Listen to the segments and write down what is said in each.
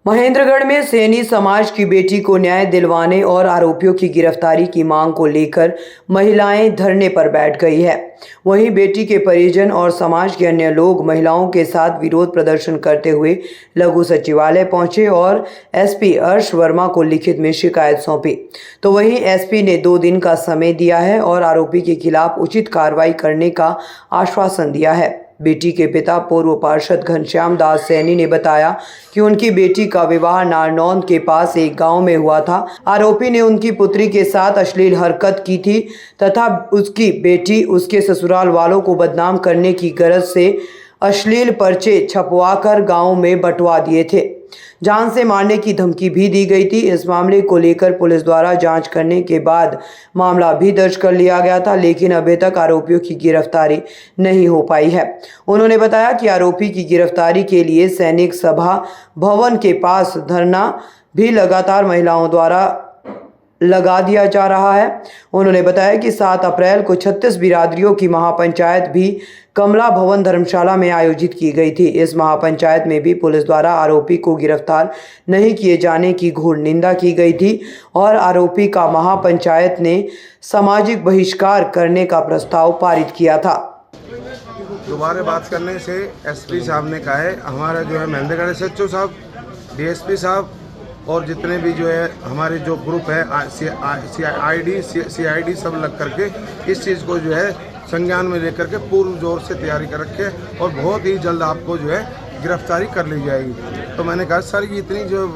महेंद्रगढ़ में सैनी समाज की बेटी को न्याय दिलवाने और आरोपियों की गिरफ्तारी की मांग को लेकर महिलाएं धरने पर बैठ गई है। वहीं बेटी के परिजन और समाज के अन्य लोग महिलाओं के साथ विरोध प्रदर्शन करते हुए लघु सचिवालय पहुंचे और एसपी हर्ष वर्मा को लिखित में शिकायत सौंपी। तो वहीं एसपी ने 2 दिन का समय दिया है और आरोपी के खिलाफ उचित कार्रवाई करने का आश्वासन दिया है। बेटी के पिता पूर्व पार्षद घनश्याम दास सैनी ने बताया कि उनकी बेटी का विवाह नारनौंद के पास एक गांव में हुआ था। आरोपी ने उनकी पुत्री के साथ अश्लील हरकत की थी तथा उसकी बेटी उसके ससुराल वालों को बदनाम करने की गरज से अश्लील पर्चे छपवाकर गांव में बंटवा दिए थे। जान से मारने की धमकी भी दी गई थी। इस मामले को लेकर पुलिस द्वारा जांच करने के बाद मामला भी दर्ज कर लिया गया था, लेकिन अभी तक आरोपियों की गिरफ्तारी नहीं हो पाई है। उन्होंने बताया कि आरोपी की गिरफ्तारी के लिए सैनिक सभा भवन के पास धरना भी लगातार महिलाओं द्वारा लगा दिया जा रहा है। उन्होंने बताया कि 7 अप्रैल को 36 बिरादरियों की महापंचायत भी कमला भवन धर्मशाला में आयोजित की गई थी। इस महापंचायत में भी पुलिस द्वारा आरोपी को गिरफ्तार नहीं किए जाने की घोर निंदा की गई थी और आरोपी का महापंचायत ने सामाजिक बहिष्कार करने का प्रस्ताव पारित किया था। दोबारा बात करने से एसपी साहब ने कहा है, हमारा जो है महेंद्रगढ़ एसएचओ साहब, डीएसपी साहब और जितने भी जो है हमारे जो ग्रुप है सीआईडी सब लग करके इस चीज़ को जो है संज्ञान में लेकर के पूर्ण जोर से तैयारी कर रखे और बहुत ही जल्द आपको जो है गिरफ्तारी कर ली जाएगी। तो मैंने कहा सर ये इतनी जो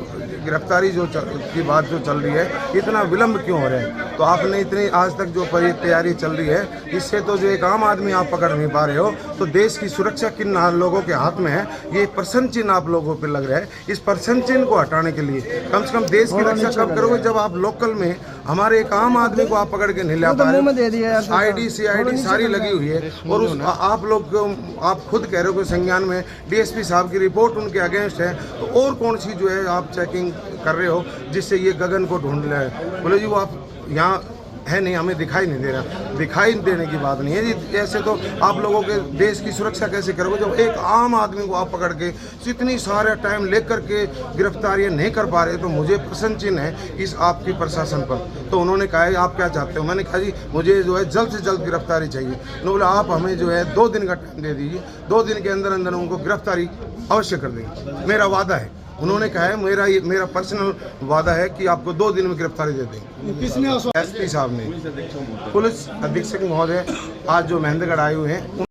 गिरफ्तारी की बात जो चल रही है इतना विलम्ब क्यों हो रहा है? तो आपने इतनी आज तक जो तैयारी चल रही है इससे तो जो एक आम आदमी आप पकड़ नहीं पा रहे हो, तो देश की सुरक्षा किन लोगों के हाथ में है? ये प्रश्न चिन्ह आप लोगों पे लग रहा है। इस प्रश्न चिन्ह को हटाने के लिए कम से कम देश की रक्षा कब करोगे जब आप लोकल में हमारे एक आम आदमी को आप पकड़ के नहीं ला पा रहे। आईडी सीआईडी सारी लगी हुई है और उस आप लोग आप खुद कह रहे हो कि संज्ञान में डीएसपी साहब की रिपोर्ट उनके अगेंस्ट है, तो और कौन सी जो है आप चेकिंग कर रहे हो जिससे ये गगन को ढूंढ रहे हैं? बोले जी वो आप यहाँ है नहीं, हमें दिखाई नहीं दे रहा। दिखाई देने की बात नहीं है जी, ऐसे तो आप लोगों के देश की सुरक्षा कैसे करोगे जब एक आम आदमी को आप पकड़ के इतनी सारे टाइम लेकर के गिरफ्तारियां नहीं कर पा रहे? तो मुझे प्रश्न चिन्ह है इस आपकी प्रशासन पर। तो उन्होंने कहा है आप क्या चाहते हो? मैंने कहा जी मुझे जो है जल्द से जल्द गिरफ्तारी चाहिए। उन्होंने बोला आप हमें जो है 2 दिन का टाइम दे दीजिए, 2 दिन के अंदर अंदर उनको गिरफ्तारी अवश्य कर देंगे, मेरा वादा है। उन्होंने कहा है मेरा पर्सनल वादा है कि आपको 2 दिन में गिरफ्तारी दे देंगे। किसने? एसपी साहब ने। पुलिस अधीक्षक महोदय आज जो महेंद्रगढ़ आए हुए हैं।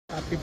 आपके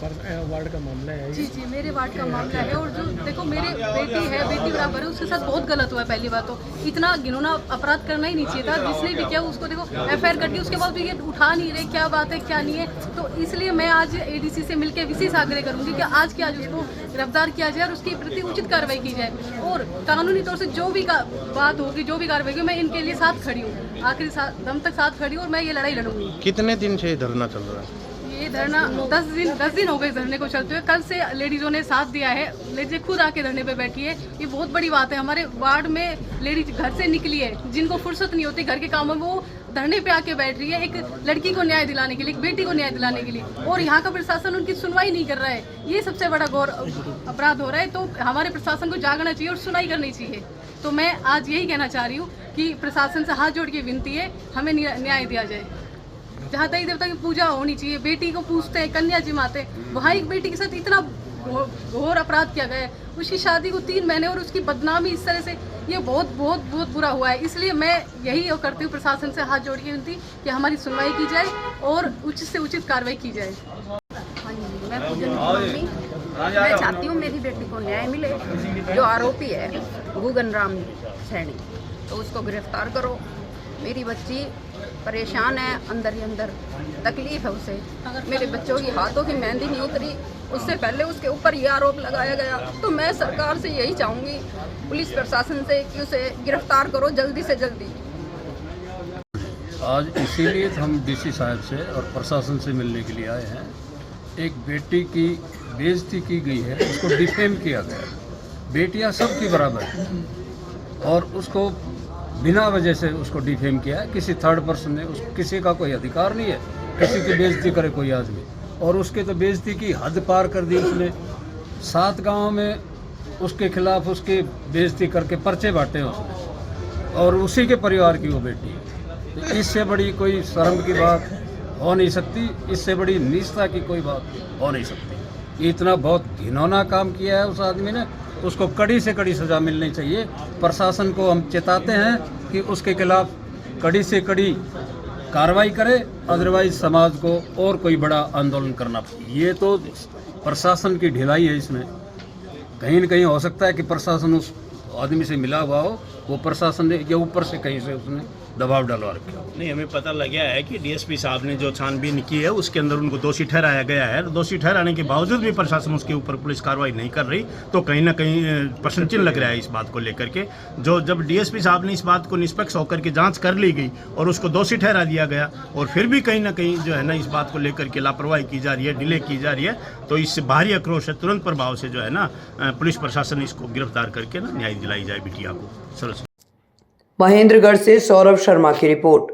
वार्ड का मामला है? जी जी मेरे वार्ड का मामला है और जो देखो मेरे बेटी है, बेटी बराबर है, उसके साथ बहुत गलत हुआ है। पहली बात तो इतना घिनौना अपराध करना ही नहीं चाहिए था। जिसने भी किया उसको देखो एफआईआर कर दी, उसके बाद भी ये उठा नहीं रहे क्या बात है क्या नहीं है। तो इसलिए मैं आज एडीसी से मिलकर विशेष आग्रह करूंगी कि आज के आज उसको गिरफ्तार किया जाए और उसके प्रति उचित कार्रवाई की जाए और कानूनी तौर से जो भी बात होगी, जो भी कार्रवाई होगी, मैं इनके लिए साथ खड़ी हूँ, आखिरी दम तक साथ खड़ी हूँ और मैं ये लड़ाई लड़ूंगी। कितने दिन से धरना चल रहा है? ये धरना 10 दिन हो गए धरने को चलते हुए। कल से लेडीजों ने साथ दिया है, लेडीज खुद आके धरने पे बैठी है। ये बहुत बड़ी बात है। हमारे वार्ड में लेडीज घर से निकली है, जिनको फुर्सत नहीं होती घर के कामों में, वो धरने पे आके बैठ रही है एक लड़की को न्याय दिलाने के लिए, एक बेटी को न्याय दिलाने के लिए, और यहाँ का प्रशासन उनकी सुनवाई नहीं कर रहा है। ये सबसे बड़ा घोर अपराध हो रहा है। तो हमारे प्रशासन को जागना चाहिए और सुनवाई करनी चाहिए। तो मैं आज यही कहना चाह रही हूँ कि प्रशासन से हाथ जोड़ के विनती है, हमें न्याय दिया जाए। जहाँ देवी देवता की पूजा होनी चाहिए, बेटी को पूछते हैं, कन्या जिमाते, वहाँ एक बेटी के साथ इतना घोर अपराध किया गया है। उसकी शादी को 3 महीने और उसकी बदनामी इस तरह से, ये बहुत बहुत बहुत बुरा हुआ है। इसलिए मैं यही करती हूँ प्रशासन से हाथ जोड़ के विनती कि हमारी सुनवाई की जाए और उचित से उचित कार्रवाई की जाए। हाँ जी, मैं पूजन की मम्मी, मैं चाहती हूँ मेरी बेटी को न्याय मिले। जो आरोपी है गगनराम सैनी, तो उसको गिरफ्तार करो। मेरी बच्ची परेशान है, अंदर ही अंदर तकलीफ है उसे। मेरे बच्चों की हाथों की मेहंदी नहीं उतरी, उससे पहले उसके ऊपर ये आरोप लगाया गया। तो मैं सरकार से यही चाहूँगी, पुलिस प्रशासन से, कि उसे गिरफ्तार करो जल्दी से जल्दी। आज इसीलिए हम डीसी साहब से और प्रशासन से मिलने के लिए आए हैं। एक बेटी की बेइज्जती की गई है, उसको डिफेम किया गया। बेटियां सबकी बराबर हैं और उसको बिना वजह से उसको डिफेम किया है। किसी थर्ड पर्सन ने, किसी का कोई अधिकार नहीं है किसी की बेइज्जती करे कोई आदमी, और उसके तो बेइज्जती की हद पार कर दी उसने। 7 गांव में उसके खिलाफ उसकी बेइज्जती करके पर्चे बांटे उसने, और उसी के परिवार की वो बेटी है। तो इससे बड़ी कोई शर्म की बात हो नहीं सकती, इससे बड़ी नीचता की कोई बात हो नहीं सकती। इतना बहुत घिनौना काम किया है उस आदमी ने, उसको कड़ी से कड़ी सज़ा मिलनी चाहिए। प्रशासन को हम चेताते हैं कि उसके खिलाफ कड़ी से कड़ी कार्रवाई करे, अदरवाइज समाज को और कोई बड़ा आंदोलन करना। ये तो प्रशासन की ढिलाई है, इसमें कहीं न कहीं हो सकता है कि प्रशासन उस आदमी से मिला हुआ हो, वो प्रशासन ने या ऊपर से कहीं से उसने दबाव डलवा रखा हो। नहीं, हमें पता लग गया है कि डीएसपी साहब ने जो छानबीन की है उसके अंदर उनको दोषी ठहराया गया है। दोषी ठहराने के बावजूद भी प्रशासन उसके ऊपर पुलिस कार्रवाई नहीं कर रही, तो कहीं ना कहीं प्रश्न चिन्ह लग रहा है इस बात को लेकर के। जब डीएसपी साहब ने इस बात को निष्पक्ष होकर के जांच कर ली गई और उसको दोषी ठहरा दिया गया, और फिर भी कहीं ना कहीं जो है ना इस बात को लेकर के लापरवाही की जा रही है, डिले की जा रही है, तो इससे भारी आक्रोश है। तुरंत प्रभाव से जो है ना पुलिस प्रशासन इसको गिरफ्तार करके ना न्याय दिलाई जाए बिटिया को। महेंद्रगढ़ से सौरभ शर्मा की रिपोर्ट।